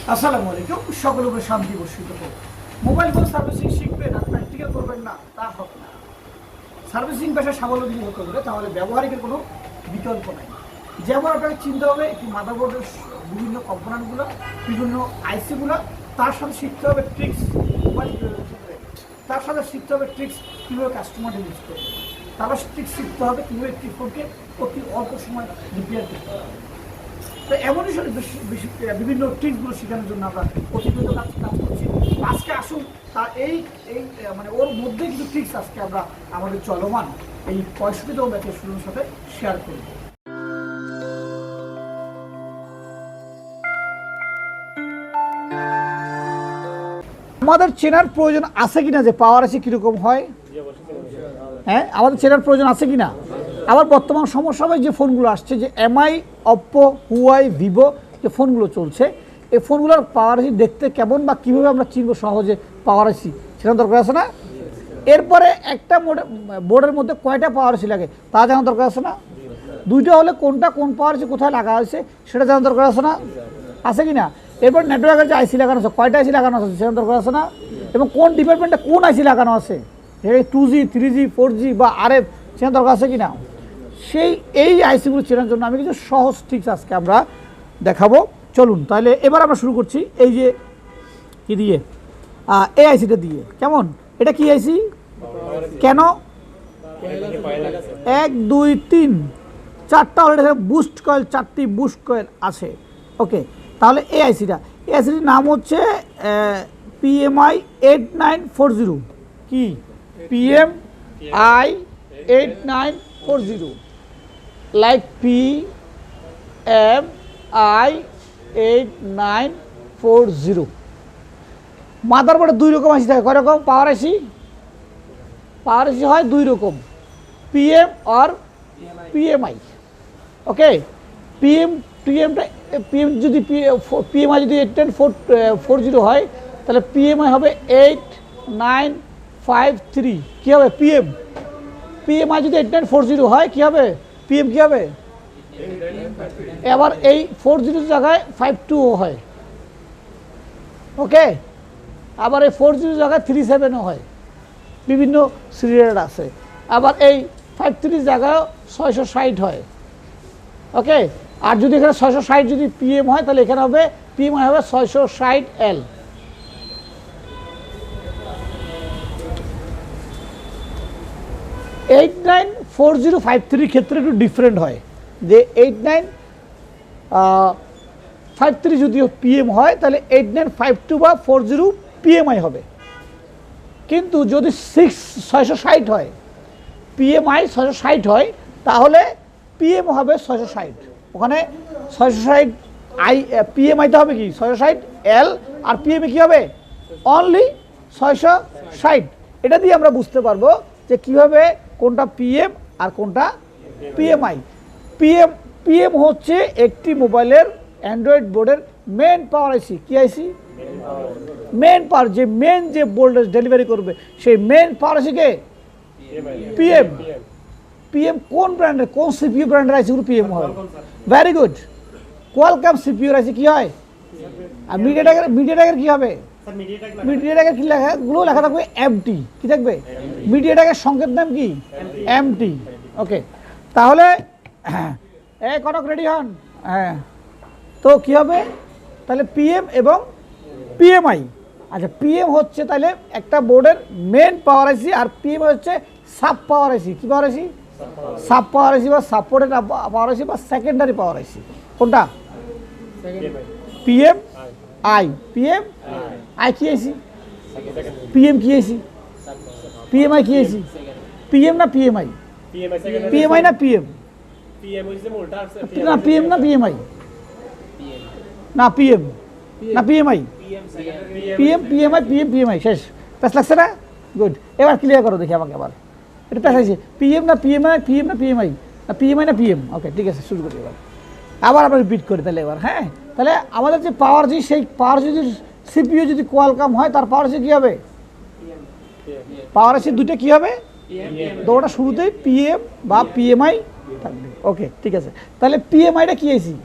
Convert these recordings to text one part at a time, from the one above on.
আসসালামু আলাইকুম, সকল উপরে শান্তি বর্ষিত হোক। মোবাইল ফোন সার্ভিসিং শিখবেন আর প্র্যাকটিক্যাল করবেন না, তা হবে না। সার্ভিসিং পেশা স্বাবলম্বী হতে হলে তাহলে ব্যবহারিকের কোনো বিকল্প নাই। যেমন আপনাকে চিনতে হবে একটি মাদারবোর্ডের বিভিন্ন কম্পোনেন্টগুলো, বিভিন্ন আইসিগুলো, তার সাথে শিখতে হবে ট্রিক্স, মোবাইল তার সাথে শিখতে হবে ট্রিক্স কীভাবে কাস্টমার ইউজ করবে, তারপর ট্রিক্স শিখতে হবে কীভাবে একটি ফোনকে অতি অল্প সময় রিপেয়ার করতে হবে। তো এমনই বিভিন্ন ট্রিক্সগুলো শেখানোর জন্য আমরা প্রতিনিয়ত কাজ করছি। আজকে আসুন তা এই মানে ওর মধ্যে কিছু ট্রিক্স আজকে আমরা আমাদের চলমান এই 65তম ব্যাচের স্টুডেন্টের সাথে শেয়ার করব। আমাদের চেনার প্রয়োজন আছে কিনা যে পাওয়ার আছে কীরকম হয়? হ্যাঁ, আমাদের চেনার প্রয়োজন আছে কিনা? আবার বর্তমান সমস্যা হয় যে ফোনগুলো আসছে, যে এমআই, অপ্পো, হুয়াই, ভিভো যে ফোনগুলো চলছে, এই ফোনগুলোর পাওয়ার আইসি দেখতে কেমন বা কীভাবে আমরা চিনবো সহজে পাওয়ার আইসি, সেটা দরকার আছে না? এরপরে একটা বোর্ডের মধ্যে কয়টা পাওয়ার আইসি লাগে তা জানার দরকার আছে না? দুইটা হলে কোনটা কোন পাওয়ার আইসি কোথায় লাগা হয়েছে সেটা জানার দরকার আছে না? আছে কি না? এরপর নেটওয়ার্কের যে আইসি লাগানো আছে, কয়টা আইসি লাগানো আছে সেটা দরকার আছে না? এবং কোন ডিপার্টমেন্টে কোন আইসি লাগানো আছে, 2G, 3G, 4G বা RF, সেটা দরকার আছে কি না? এই আইসিগুলো চেনার জন্য আমি কিছু সহজ ট্রিক্স আজকে আমরা দেখাবো। চলুন তাহলে এবার আমরা শুরু করছি। এই যে কি দিয়ে, এই আইসিটা দিয়ে। কেমন? এটা কি আইসি? কেন? 1, 2, 3, 4টা অলরেডি বুস্ট কয়েল, 4টি বুস্ট কয়েল আছে। ওকে, তাহলে এই আইসিটির নাম হচ্ছে PMI 8940। কি? PMI 8940, like PMI 8940। মাদারবোর্ডে দুই রকম আইসি থাকে। কয় রকম পাওয়ার আইসি? পাওয়ার আইসি হয় দুই রকম, PM আর PMI। ওকে, PM যদি PMI যদি 8940 হয় তাহলে PMI হবে 8953। কী হবে? PMI যদি 8940 হয় কী হবে? PM কী হবে? এবার এই 40 জায়গায় 52 হয়। ওকে, আবার এই 40 জায়গায় 37 হয়, বিভিন্ন সিরিয়াল আছে। আবার এই 53 জায়গায় 660 হয়। ওকে, আর যদি এখানে 660 যদি PM হয় তাহলে এখানে হবে PMI হবে 660L। এইট 894053 ক্ষেত্রে একটু ডিফারেন্ট হয়, যে 8953 যদিও PM হয় তাহলে 8952 বা 40 PMI হবে। কিন্তু যদি 660 হয়, PMI 660 হয়, তাহলে PM হবে 660। ওখানে 660 PMIতে হবে কি 660L, আর PMI কি হবে? অনলি 660। এটা দিয়ে আমরা বুঝতে পারবো যে কীভাবে কোনটা PM আর কোনটা PMI। PM হচ্ছে একটি মোবাইলের অ্যান্ড্রয়েড বোর্ডের মেন পাওয়ার আইসি। কি আইসি? মেন পাওয়ার, যে ভোল্টেজ ডেলিভারি করবে সেই মেন পাওয়ার আইসিকে PM কোন ব্র্যান্ডের, কোন CPU ব্র্যান্ডের আইসিগুলো PM হয়? ভেরি গুড, কোয়ালকম CPU আইসি কি হয়? আর মিডিয়াটেকের কি হবে? মিডিয়াটেকের কি লেখাগুলো লেখা থাকবে MT। কি থাকবে? মিডিয়াটেকের সংকেত নাম কি? MT। ওকে, তাহলে কনক রেডি হন। হ্যাঁ, তো কি হবে তাহলে PM এবং PMI। আচ্ছা, PM হচ্ছে তাহলে একটা বোর্ডের মেন পাওয়ার আইসি, আর PM হচ্ছে সাব পাওয়ার আইসি। কি পাওয়ার আইসি? সাব পাওয়ার আইসি বা সাপোর্টেড পাওয়ার আইসি বা সেকেন্ডারি পাওয়ার আইসি। কোনটা? PMI কি আইসি? PM কি আইসি? PMI কি আইসি? PM না PMI? PMI না PM? না PM না PMI? না PM না PMI? PMI শেষ। প্যাস লাগছে না? গুড, এবার ক্লিয়ার করো দেখি আমাকে। আবার এটা প্যাস আছে, PM না PMI? না PMI না PM? ওকে, ঠিক আছে, শুরু করি এবার। আবার আমরা রিপিট করি তাহলে এবার। হ্যাঁ, তাহলে আমাদের যে পাওয়ার আইসি, সেই পাওয়ার যদি CPU যদি কোয়ালকম হয়, তার পাওয়ার আইসি কী হবে? পাওয়ার আইসি দুইটা কী হবে? দুটোটা শুরুতেই PM বা PMI থাকবে। ওকে, ঠিক আছে, তাহলে PMIটা কি আইসি?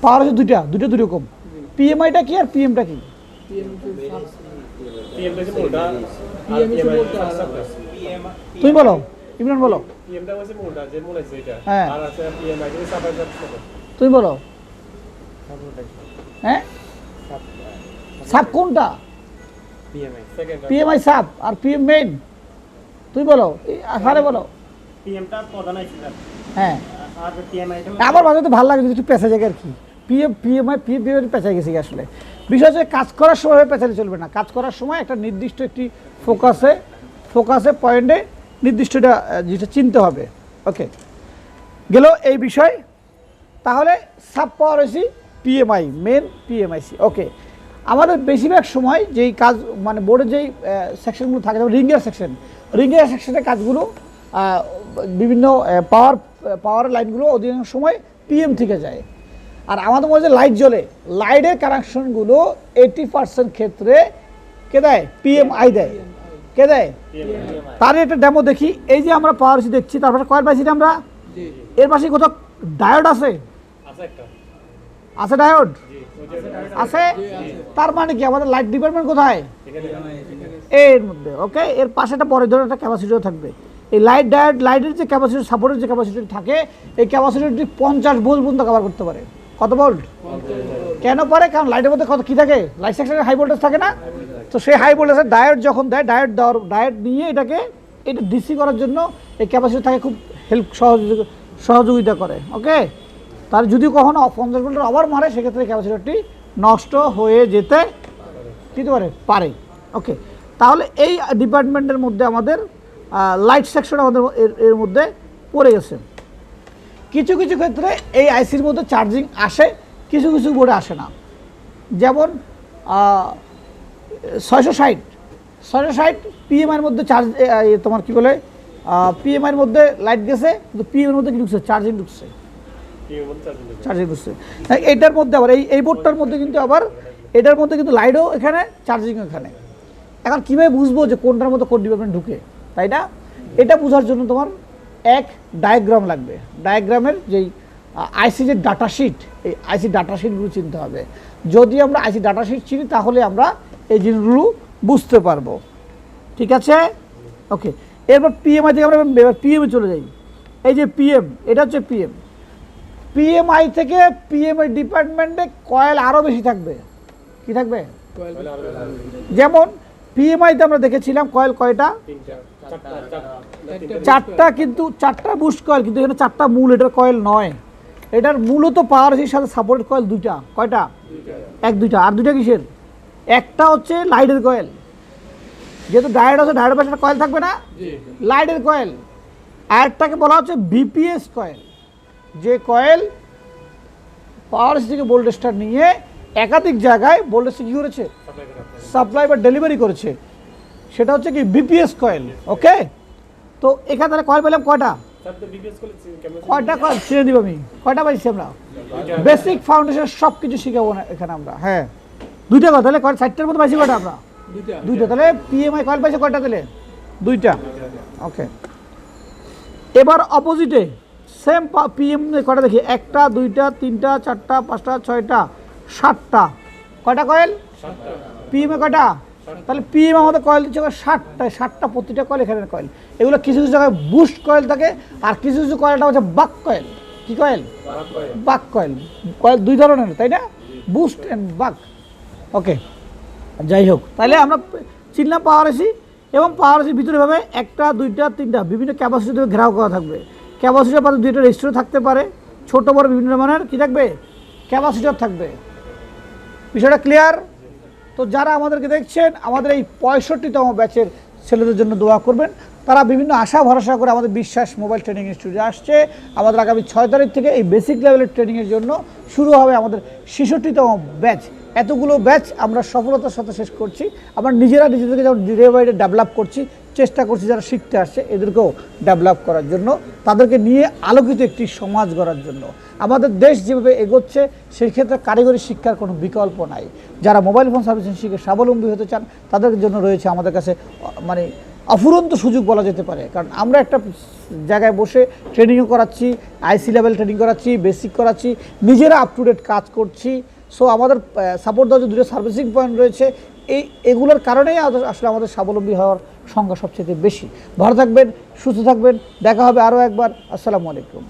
পাওয়ার আছে দুইটা দুই রকম। পিএমআইটা কি আর পিএমটা কি? তুমি বলো, ইমরান বলো। হ্যাঁ তুমি বলো। হ্যাঁ সাব কোনটা? পিএমআই সাব আর পিএম মেইন। তুমি বলো, আরে বলো। হ্যাঁ আমার বাজারে তো ভালো লাগে একটু পেঁচা জায়গা আর কি। পিএমআই পেঁচা গেছে আসলে। বিষয় হচ্ছে কাজ করার সময় পেঁচালে চলবে না। কাজ করার সময় একটা নির্দিষ্ট একটি ফোকাসে পয়েন্টে নির্দিষ্ট যেটা চিনতে হবে। ওকে গেল এই বিষয়। তাহলে সাব পাওয়ার হয়েছি পিএমআই মেন পিএমআইসি। ওকে আমাদের বেশিরভাগ সময় যেই কাজ মানে বোর্ডের যেই সেকশনগুলো থাকে যেমন রিঙ্গের সেকশনের কাজগুলো বিভিন্ন পাওয়ার লাইনগুলো অধিকাংশ সময় পিএম থেকে যায়। আর আমাদের মধ্যে লাইট জ্বলে, লাইটের কানেকশনগুলো 80% ক্ষেত্রে কে দেয়? পিএমআই দেয়। কে দেয়? তার একটা ডেমো দেখি। এই যে আমরা পাওয়ার এসি দেখছি, তারপরে কয়েল পাইছি আমরা, এর পাশে কোথাও ডায়োড আছে? আছে ডায়োড আছে। তার মানে কি আমাদের লাইট ডিপার্টমেন্ট কোথায়? এর মধ্যে। ওকে এর পাশে একটা বড় ধরনের একটা ক্যাপাসিটর থাকবে। এই লাইটের যে ক্যাপাসিটর সাপোর্টের যে ক্যাপাসিটর থাকে, এই ক্যাপাসিটরটি 50 ভোল্ট পর্যন্ত কভার করতে পারে। কত ভোল্ট? কেন পারে? কারণ লাইটের মধ্যে কত কি থাকে? লাইট সেকশনে হাই ভোল্টেজ থাকে না? তো সেই হাই ভোল্টেজের ডায়োড যখন দেয়, ডায়োড নিয়ে এটা ডিসি করার জন্য এই ক্যাপাসিটর থাকে, খুব সহযোগিতা করে। ওকে তার যদি কখনো 50 ভোল্টের আবার মারে, সেক্ষেত্রে ক্যাপাসিটরটি নষ্ট হয়ে যেতে পারে। ওকে তাহলে এই ডিপার্টমেন্টের মধ্যে আমাদের লাইট সেকশন আমাদের এর মধ্যে পড়ে গেছে। কিছু ক্ষেত্রে এই আইসির মধ্যে চার্জিং আসে, কিছু বোর্ডে আসে না। যেমন 660 পিএমআইয়ের মধ্যে চার্জ তোমার কি বলে পিএমআইয়ের মধ্যে লাইট গেছে, কিন্তু পিএমের মধ্যে কি ঢুকছে? চার্জিং ঢুকছে। এইটার মধ্যে আবার এই বোর্ডটার মধ্যে কিন্তু আবার এটার মধ্যে কিন্তু লাইটও এখানে, চার্জিংও এখানে। এখন কীভাবে বুঝবো যে কোনটার মধ্যে কোন ডিপার্টমেন্ট ঢুকে? তাই না? এটা বোঝার জন্য তোমার এক ডায়াগ্রাম লাগবে। ডায়াগ্রামের যেই আইসি যে ডাটা শিট, এই আইসি ডাটা শিটগুলো চিনতে হবে। যদি আমরা আইসি ডাটা শিট চিনি তাহলে আমরা এই জিনিসগুলো বুঝতে পারবো। ঠিক আছে? ওকে এরপর পিএমআই থেকে আমরা এবার পিএমে চলে যাই। এই যে পিএম, এটা হচ্ছে পিএমআই থেকে পিএমআই ডিপার্টমেন্টে কয়েল আরও বেশি থাকবে। কি থাকবে? যেমন পিএমআইতে আমরা দেখেছিলাম কয়েল কয়টা? চারটা, কিন্তু চারটা বুস্ট কয়েল, কিন্তু এখানে চারটা মূল, এটার কয়েল নয়। এটার মূলত পাওয়ার এসির সাথে সাপোর্টেড কয়েল দুইটা। কয়টা? দুইটা। আর দুইটা কিসের? একটা হচ্ছে লাইটের কয়েল, যেহেতু ডায়োড আছে, ডায়োডের পাশে একটা কয়েল থাকবে না, লাইটের কয়েল। আরেকটাকে বলা হচ্ছে বিপিএস কয়েল, যে কয়েল পাওয়ার এসি থেকে ভোল্টেজটা নিয়ে একাধিক জায়গায় ভোল্টেজটা কী করেছে? সাপ্লাই বা ডেলিভারি করেছে। সেটা হচ্ছে কি? BPS coil. ওকে তো এখানে তাহলে কয়েল পেলাম কয়টা? কয়টা কয়েল ছিঁড়ে দিব আমি? কয়টা পাইছি আমরা? বেসিক ফাউন্ডেশন সব কিছু শিখাবো না এখানে আমরা। হ্যাঁ দুইটা কথা। তাহলে কয়েল 60টার মধ্যে পাইছি কয়টা আমরা? দুইটা। তাহলে পিএমআই কয়েল পাইছে কয়টা? তাহলে দুইটা। ওকে এবার অপোজিটে সেম পিএম কয়টা দেখি? একটা, দুইটা, তিনটা, চারটা, পাঁচটা, ছয়টা, 7টা। কয়টা কয়েল? পিএমএ কয়টা? তাহলে পিএম আমাদের কয়েল দিচ্ছে 60টা। প্রতিটা কয়েল এখানে কয়েল। এগুলো কিছু জায়গায় বুস্ট কয়েল থাকে, আর কিছু কয়েলটা হচ্ছে বাক কয়েল। কি কয়েল? বাক কয়েল। কয়েল দুই ধরনের, তাই না? বুস্ট অ্যান্ড বাক। ওকে যাই হোক, তাহলে আমরা চিনলাম পাওয়ার এসি। এবং পাওয়ার এসির ভিতরে ভাবে একটা, দুইটা, তিনটা বিভিন্ন ক্যাপাসিটি ঘেরাও করা থাকবে। ক্যাপাসিটার পাশে দুইটা রেজিস্টার থাকতে পারে, ছোট বড় বিভিন্ন ধরনের কি থাকবে? ক্যাপাসিটার থাকবে। বিষয়টা ক্লিয়ার? তো যারা আমাদেরকে দেখছেন, আমাদের এই 65তম ব্যাচের ছেলেদের জন্য দোয়া করবেন। তারা বিভিন্ন আশা ভরসা করে আমাদের বিশ্বাস মোবাইল ট্রেনিং ইনস্টিটিউটে আসছে। আমাদের আগামী 6 তারিখ থেকে এই বেসিক লেভেলের ট্রেনিংয়ের জন্য শুরু হবে আমাদের 66তম ব্যাচ। এতগুলো ব্যাচ আমরা সফলতার সাথে শেষ করছি। আমরা নিজেদেরকে যেমন ডে বাই ডে ডেভেলপ করছি, চেষ্টা করছি যারা শিখতে আসছে এদেরকেও ডেভেলপ করার জন্য, তাদেরকে নিয়ে আলোকিত একটি সমাজ গড়ার জন্য। আমাদের দেশ যেভাবে এগোচ্ছে সেই ক্ষেত্রে কারিগরি শিক্ষার কোনো বিকল্প নাই। যারা মোবাইল ফোন সার্ভিসিং শিখে স্বাবলম্বী হতে চান তাদের জন্য রয়েছে আমাদের কাছে মানে অফুরন্ত সুযোগ বলা যেতে পারে, কারণ আমরা একটা জায়গায় বসে ট্রেনিংও করাচ্ছি, আইসি লেভেল ট্রেনিং করাচ্ছি, বেসিক করাচ্ছি, নিজেরা আপ টু ডেট কাজ করছি। সো আমাদের সাপোর্ট দেওয়ার যে দুটো সার্ভিসিং পয়েন্ট রয়েছে, এগুলোর কারণেই আসলে আমাদের স্বাবলম্বী হওয়ার সংখ্যা সবচেয়ে বেশি। ভালো থাকবেন, সুস্থ থাকবেন, দেখা হবে আরও একবার। আসসালামু আলাইকুম।